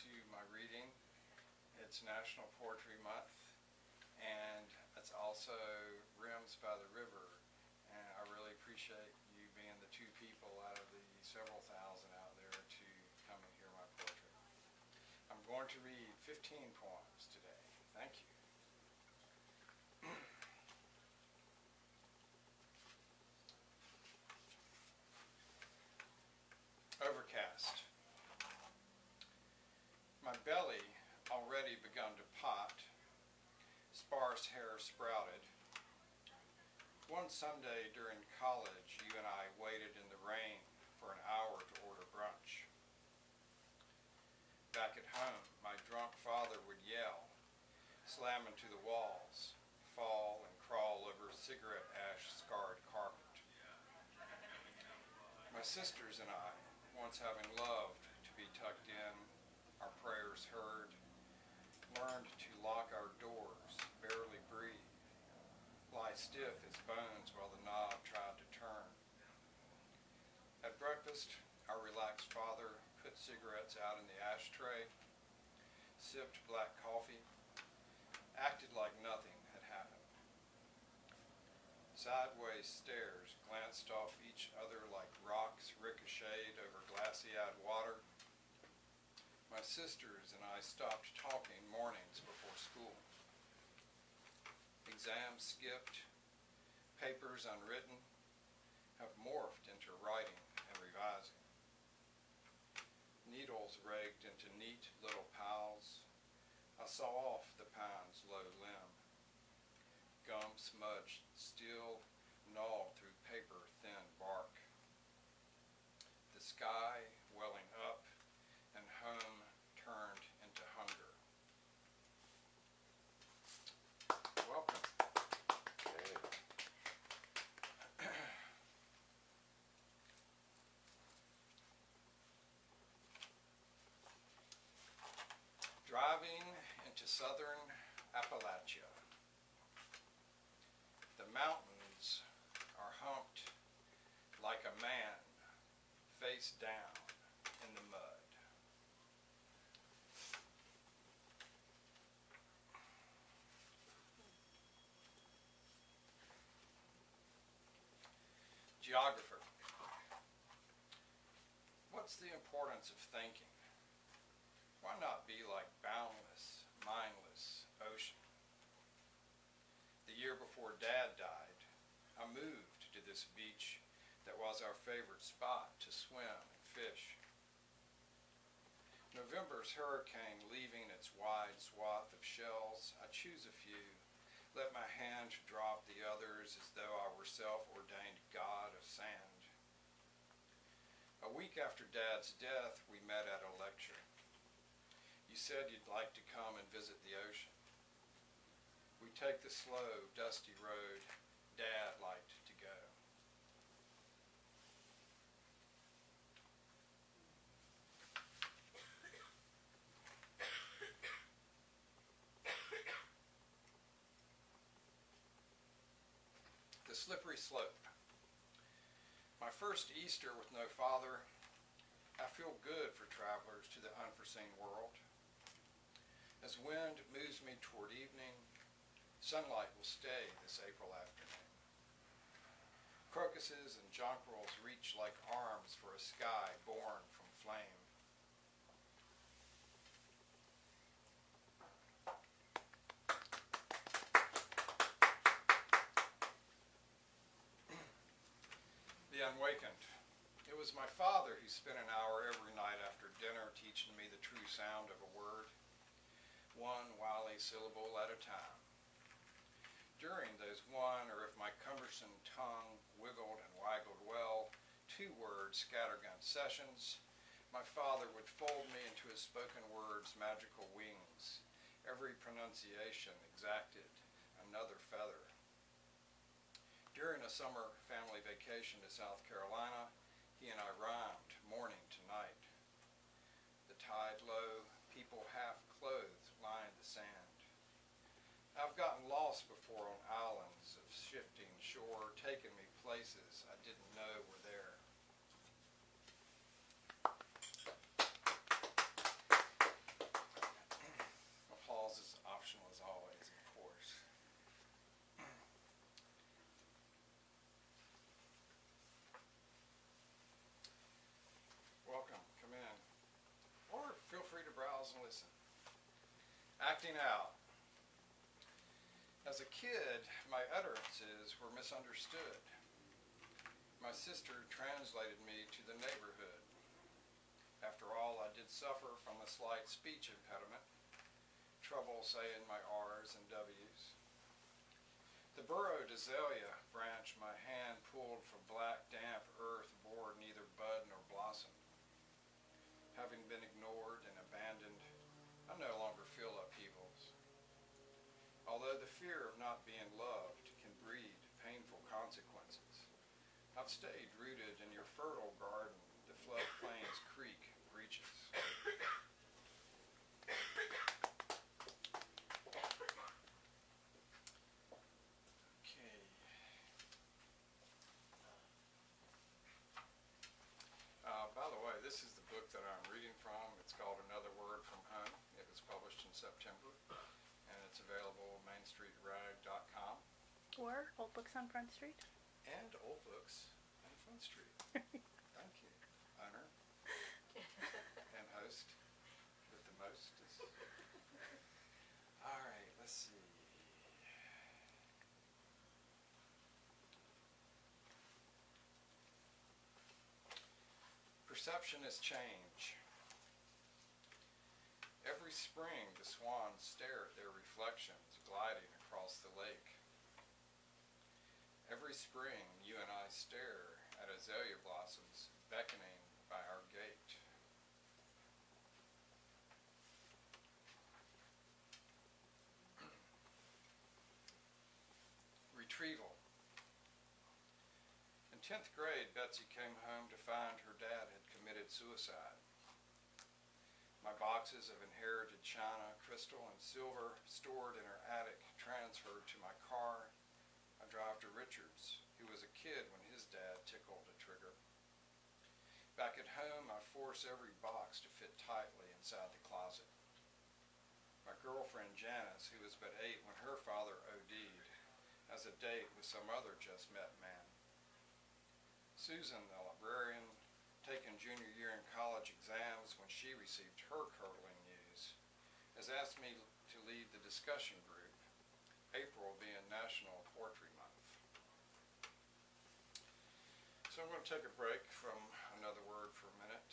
to my reading. It's National Poetry Month, and it's also Rims by the River, and I really appreciate you being the two people out of the several thousand out there to come and hear my poetry. I'm going to read 15 poems today. Thank you. Overcast. My belly already begun to pot, sparse hair sprouted. One Sunday during college, you and I waited in the rain for an hour to order brunch. Back at home, my drunk father would yell, slam into the walls, fall and crawl over cigarette ash-scarred carpet. My sisters and I, once having loved to be tucked in, our prayers heard, learned to lock our doors, barely breathe, lie stiff as bones while the knob tried to turn. At breakfast, our relaxed father put cigarettes out in the ashtray, sipped black coffee, acted like nothing had happened. Sideways stares glanced off each other like rocks ricocheted over glassy-eyed water. My sisters and I stopped talking mornings before school. Exams skipped, papers unwritten, have morphed into writing and revising. Needles raked into neat little piles. I saw off the pine's low limb. Gum smudged steel gnawed through paper-thin bark. The sky welling up and home turned into hunger. Welcome. Driving into southern Appalachia. The mountains are humped like a man face down in the mud. Geographer. What's the importance of thinking? Why not be like boundless, mindless ocean? The year before Dad died, I moved to this beach that was our favorite spot to swim and fish. November's hurricane leaving its wide swath of shells, I choose a few, let my hand drop the others as though I were self-ordained god of sand. A week after Dad's death, we met at a lecture. You said you'd like to come and visit the ocean. We take the slow, dusty road Dad liked to go. The slippery slope. My first Easter with no father, I feel good for travelers to the unforeseen world. As wind moves me toward evening, sunlight will stay this April afternoon. Crocuses and jonquils reach like arms for a sky born from flame. The Unwakened. It was my father who spent an hour every night after dinner teaching me the true sound of a word, one wily syllable at a time. During those one, or if my cumbersome tongue wiggled and waggled well, 2 word scattergun sessions, my father would fold me into his spoken word's magical wings. Every pronunciation exacted another feather. During a summer family vacation to South Carolina, he and I rhymed morning to night. The tide low, people half clothed lined the sand. I've gotten lost before on islands of shifting shore, taking me places I didn't know were there. to browse and listen. Acting out. As a kid, my utterances were misunderstood. My sister translated me to the neighborhood. After all, I did suffer from a slight speech impediment, trouble saying my R's and W's. The Burro d'Azalea branch my hand pulled from black, damp earth bore neither bud nor blossom. Having been ignored and abandoned, I no longer feel upheavals. Although the fear of not being loved can breed painful consequences, I've stayed rooted in your fertile garden, the floodplain's creek reaches. Okay. By the way, this is the book that I'm reading from. It's called Another Word from Home. It was published in September, and it's available at mainstreetrag.com. Or Old Books on Front Street. And Old Books on Front Street. Thank you, owner and host with the mostest. All right, let's see. Perception is change. Every spring, the swans stare at their reflections gliding across the lake. Every spring, you and I stare at azalea blossoms beckoning by our gate. Retrieval. In 10th grade, Betsy came home to find her dad had committed suicide. My boxes of inherited china, crystal, and silver stored in her attic transferred to my car. I drive to Richards, who was a kid when his dad tickled a trigger. Back at home, I force every box to fit tightly inside the closet. My girlfriend Janice, who was but 8 when her father OD'd, has a date with some other just-met man. Susan, the librarian, taking junior year in college exams when she received her curdling news, has asked me to lead the discussion group, April being National Poetry Month. So I'm going to take a break from Another Word for a minute